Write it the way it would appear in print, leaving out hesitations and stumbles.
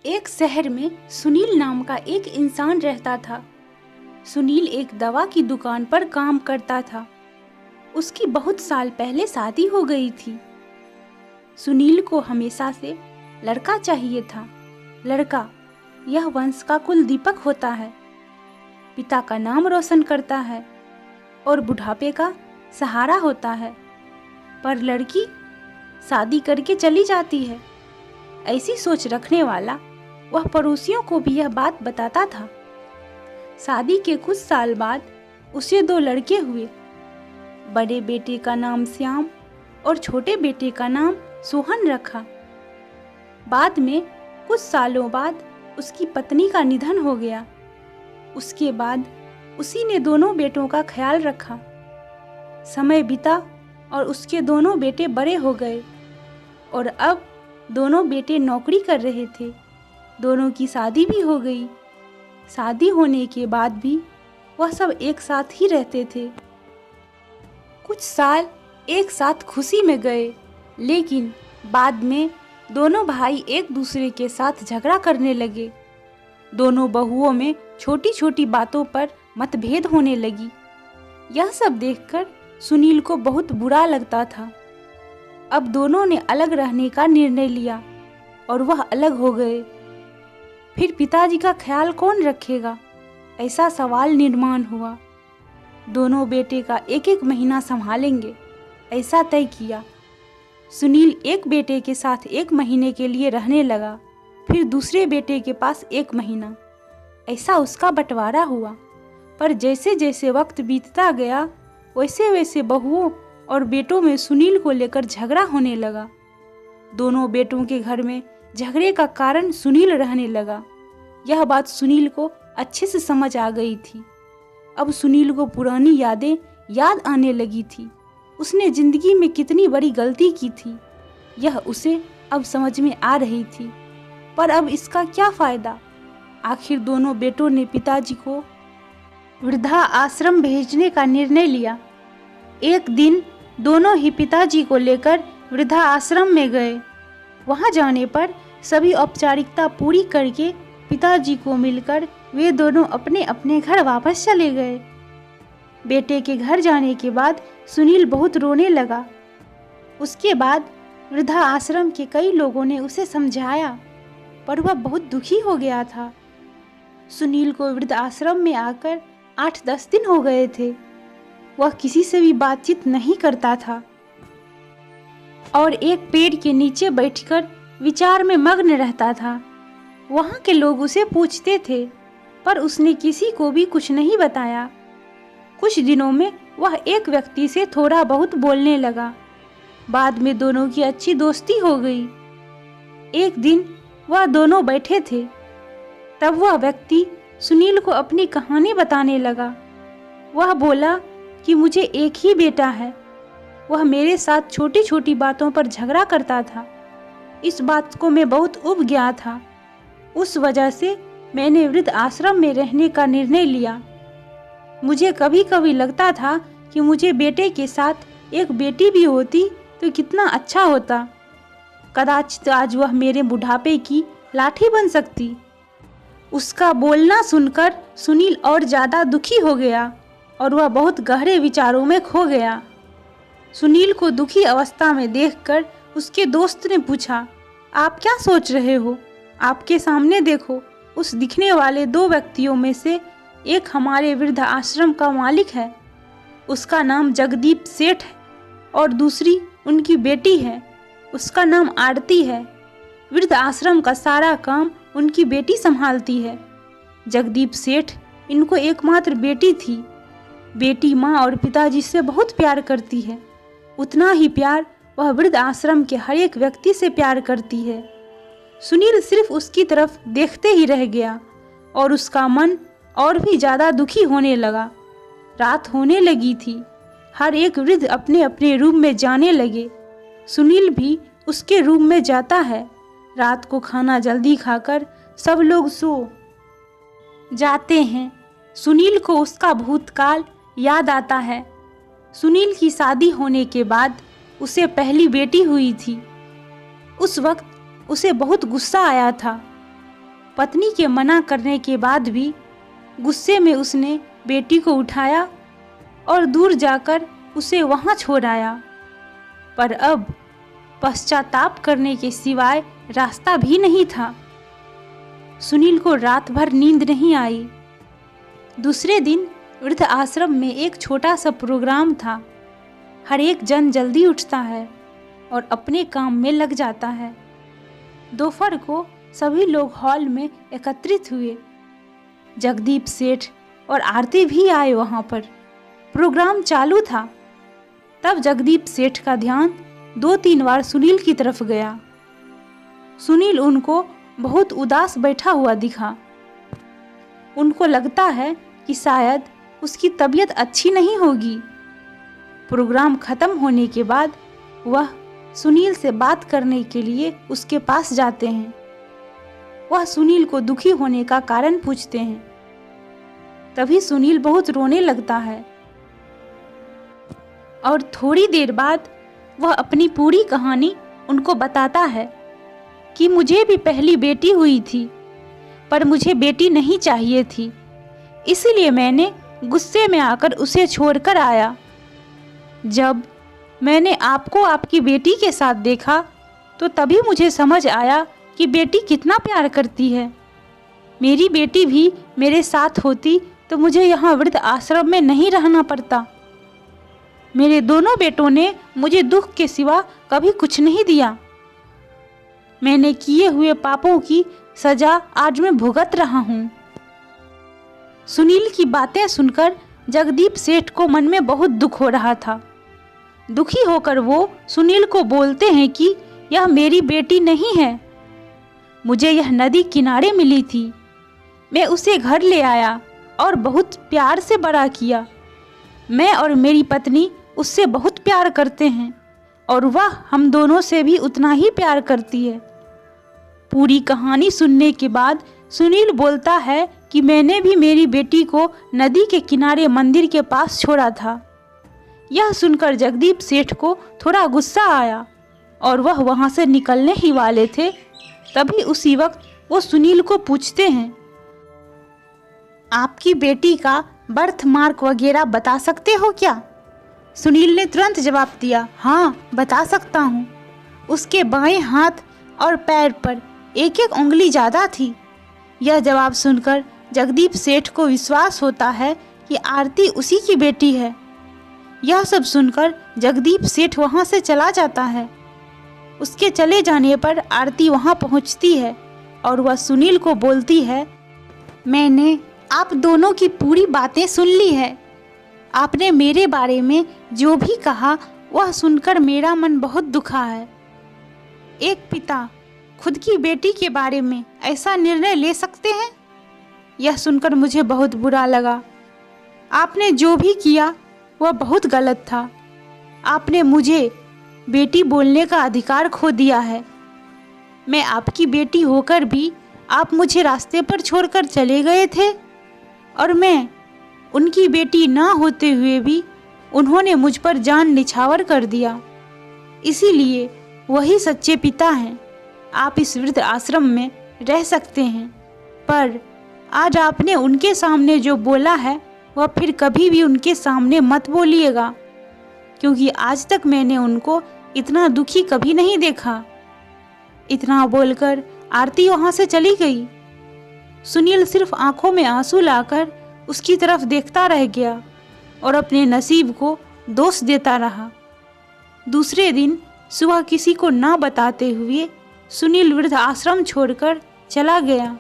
एक शहर में सुनील नाम का एक इंसान रहता था। सुनील एक दवा की दुकान पर काम करता था। उसकी बहुत साल पहले शादी हो गई थी। सुनील को हमेशा से लड़का चाहिए था। लड़का यह वंश का कुल दीपक होता है, पिता का नाम रोशन करता है और बुढ़ापे का सहारा होता है। पर लड़की शादी करके चली जाती है। ऐसी सोच रखने वाला वह पड़ोसियों को भी यह बात बताता था। शादी के कुछ साल बाद उसे 2 लड़के हुए। बड़े बेटे का नाम श्याम और छोटे बेटे का नाम सोहन रखा। बाद में कुछ सालों बाद उसकी पत्नी का निधन हो गया। उसके बाद उसी ने दोनों बेटों का ख्याल रखा। समय बीता और उसके दोनों बेटे बड़े हो गए और अब दोनों बेटे नौकरी कर रहे थे। दोनों की शादी भी हो गई। शादी होने के बाद भी वह सब एक साथ ही रहते थे। कुछ साल एक साथ खुशी में गए, लेकिन बाद में दोनों भाई एक दूसरे के साथ झगड़ा करने लगे। दोनों बहुओं में छोटी छोटी बातों पर मतभेद होने लगी। यह सब देखकर सुनील को बहुत बुरा लगता था। अब दोनों ने अलग रहने का निर्णय लिया और वह अलग हो गए। फिर पिताजी का ख्याल कौन रखेगा, ऐसा सवाल निर्माण हुआ। दोनों बेटे का एक एक महीना संभालेंगे, ऐसा तय किया। सुनील एक बेटे के साथ 1 महीने के लिए रहने लगा, फिर दूसरे बेटे के पास 1 महीना। ऐसा उसका बंटवारा हुआ। पर जैसे जैसे वक्त बीतता गया, वैसे वैसे बहुओं और बेटों में सुनील को लेकर झगड़ा होने लगा। दोनों बेटों के घर में झगड़े का कारण सुनील रहने लगा। यह बात सुनील को अच्छे से समझ आ गई थी। अब सुनील को पुरानी यादें याद आने लगी थी। उसने जिंदगी में कितनी बड़ी गलती की थी, यह उसे अब समझ में आ रही थी। पर अब इसका क्या फायदा। आखिर दोनों बेटों ने पिताजी को वृद्धा आश्रम भेजने का निर्णय लिया। एक दिन दोनों ही पिताजी को लेकर वृद्धा आश्रम में गए। वहां जाने पर सभी औपचारिकता पूरी करके पिताजी को मिलकर वे दोनों अपने अपने घर वापस चले गए। बेटे के घर जाने के बाद सुनील बहुत रोने लगा। उसके बाद वृद्धा आश्रम के कई लोगों ने उसे समझाया, पर वह बहुत दुखी हो गया था। सुनील को वृद्ध आश्रम में आकर 8-10 दिन हो गए थे। वह किसी से भी बातचीत नहीं करता था और एक पेड़ के नीचे बैठकर विचार में मग्न रहता था। वहाँ के लोग उसे पूछते थे, पर उसने किसी को भी कुछ नहीं बताया। कुछ दिनों में वह एक व्यक्ति से थोड़ा बहुत बोलने लगा। बाद में दोनों की अच्छी दोस्ती हो गई। एक दिन वह दोनों बैठे थे, तब वह व्यक्ति सुनील को अपनी कहानी बताने लगा। वह बोला कि मुझे एक ही बेटा है। वह मेरे साथ छोटी छोटी बातों पर झगड़ा करता था। इस बात को मैं बहुत उब गया था। उस वजह से मैंने वृद्ध आश्रम में रहने का निर्णय लिया। मुझे कभी कभी लगता था कि मुझे बेटे के साथ एक बेटी भी होती तो कितना अच्छा होता। कदाचित आज वह मेरे बुढ़ापे की लाठी बन सकती। उसका बोलना सुनकर सुनील और ज़्यादा दुखी हो गया और वह बहुत गहरे विचारों में खो गया। सुनील को दुखी अवस्था में देखकर उसके दोस्त ने पूछा, आप क्या सोच रहे हो? आपके सामने देखो, उस दिखने वाले 2 व्यक्तियों में से एक हमारे वृद्ध आश्रम का मालिक है। उसका नाम जगदीप सेठ है और दूसरी उनकी बेटी है, उसका नाम आरती है। वृद्ध आश्रम का सारा काम उनकी बेटी संभालती है। जगदीप सेठ इनको एकमात्र बेटी थी। बेटी माँ और पिताजी से बहुत प्यार करती है। उतना ही प्यार वह वृद्ध आश्रम के हर एक व्यक्ति से प्यार करती है। सुनील सिर्फ उसकी तरफ देखते ही रह गया और उसका मन और भी ज़्यादा दुखी होने लगा। रात होने लगी थी। हर एक वृद्ध अपने अपने रूम में जाने लगे। सुनील भी उसके रूम में जाता है। रात को खाना जल्दी खाकर सब लोग सो जाते हैं। सुनील को उसका भूतकाल याद आता है। सुनील की शादी होने के बाद उसे पहली बेटी हुई थी। उस वक्त उसे बहुत गुस्सा आया था। पत्नी के मना करने के बाद भी गुस्से में उसने बेटी को उठाया और दूर जाकर उसे वहां छोड़ आया। पर अब पश्चाताप करने के सिवाय रास्ता भी नहीं था। सुनील को रात भर नींद नहीं आई। दूसरे दिन वृद्ध आश्रम में एक छोटा सा प्रोग्राम था। हर एक जन जल्दी उठता है और अपने काम में लग जाता है। दोपहर को सभी लोग हॉल में एकत्रित हुए। जगदीप सेठ और आरती भी आए वहां पर। प्रोग्राम चालू था। तब जगदीप सेठ का ध्यान 2-3 बार सुनील की तरफ गया। सुनील उनको बहुत उदास बैठा हुआ दिखा। उनको लगता है कि शायद उसकी तबीयत अच्छी नहीं होगी। प्रोग्राम खत्म होने के बाद वह सुनील से बात करने के लिए उसके पास जाते हैं। वह सुनील को दुखी होने का कारण पूछते हैं। तभी सुनील बहुत रोने लगता है और थोड़ी देर बाद वह अपनी पूरी कहानी उनको बताता है कि मुझे भी पहली बेटी हुई थी, पर मुझे बेटी नहीं चाहिए थी, इसीलिए मैंने गुस्से में आकर उसे छोड़कर आया। जब मैंने आपको आपकी बेटी के साथ देखा तो तभी मुझे समझ आया कि बेटी कितना प्यार करती है। मेरी बेटी भी मेरे साथ होती तो मुझे यहाँ वृद्ध आश्रम में नहीं रहना पड़ता। मेरे दोनों बेटों ने मुझे दुख के सिवा कभी कुछ नहीं दिया। मैंने किए हुए पापों की सजा आज मैं भुगत रहा हूँ। सुनील की बातें सुनकर जगदीप सेठ को मन में बहुत दुख हो रहा था। दुखी होकर वो सुनील को बोलते हैं कि यह मेरी बेटी नहीं है, मुझे यह नदी किनारे मिली थी। मैं उसे घर ले आया और बहुत प्यार से बड़ा किया। मैं और मेरी पत्नी उससे बहुत प्यार करते हैं और वह हम दोनों से भी उतना ही प्यार करती है। पूरी कहानी सुनने के बाद सुनील बोलता है कि मैंने भी मेरी बेटी को नदी के किनारे मंदिर के पास छोड़ा था। यह सुनकर जगदीप सेठ को थोड़ा गुस्सा आया और वह वहां से निकलने ही वाले थे। तभी उसी वक्त वो सुनील को पूछते हैं, आपकी बेटी का बर्थ मार्क वगैरह बता सकते हो क्या? सुनील ने तुरंत जवाब दिया, हाँ बता सकता हूँ। उसके बाएं हाथ और पैर पर एक एक उंगली ज़्यादा थी। यह जवाब सुनकर जगदीप सेठ को विश्वास होता है कि आरती उसी की बेटी है। यह सब सुनकर जगदीप सेठ वहाँ से चला जाता है। उसके चले जाने पर आरती वहाँ पहुँचती है और वह सुनील को बोलती है, मैंने आप दोनों की पूरी बातें सुन ली है। आपने मेरे बारे में जो भी कहा वह सुनकर मेरा मन बहुत दुखा है। एक पिता खुद की बेटी के बारे में ऐसा निर्णय ले सकते हैं? यह सुनकर मुझे बहुत बुरा लगा। आपने जो भी किया वह बहुत गलत था। आपने मुझे बेटी बोलने का अधिकार खो दिया है। मैं आपकी बेटी होकर भी आप मुझे रास्ते पर छोड़कर चले गए थे और मैं उनकी बेटी ना होते हुए भी उन्होंने मुझ पर जान निछावर कर दिया। इसीलिए वही सच्चे पिता हैं। आप इस वृद्ध आश्रम में रह सकते हैं, पर आज आपने उनके सामने जो बोला है वह फिर कभी भी उनके सामने मत बोलिएगा, क्योंकि आज तक मैंने उनको इतना दुखी कभी नहीं देखा। इतना बोलकर आरती वहाँ से चली गई। सुनील सिर्फ आंखों में आंसू लाकर उसकी तरफ देखता रह गया और अपने नसीब को दोष देता रहा। दूसरे दिन सुबह किसी को ना बताते हुए सुनील वृद्ध आश्रम छोड़कर चला गया।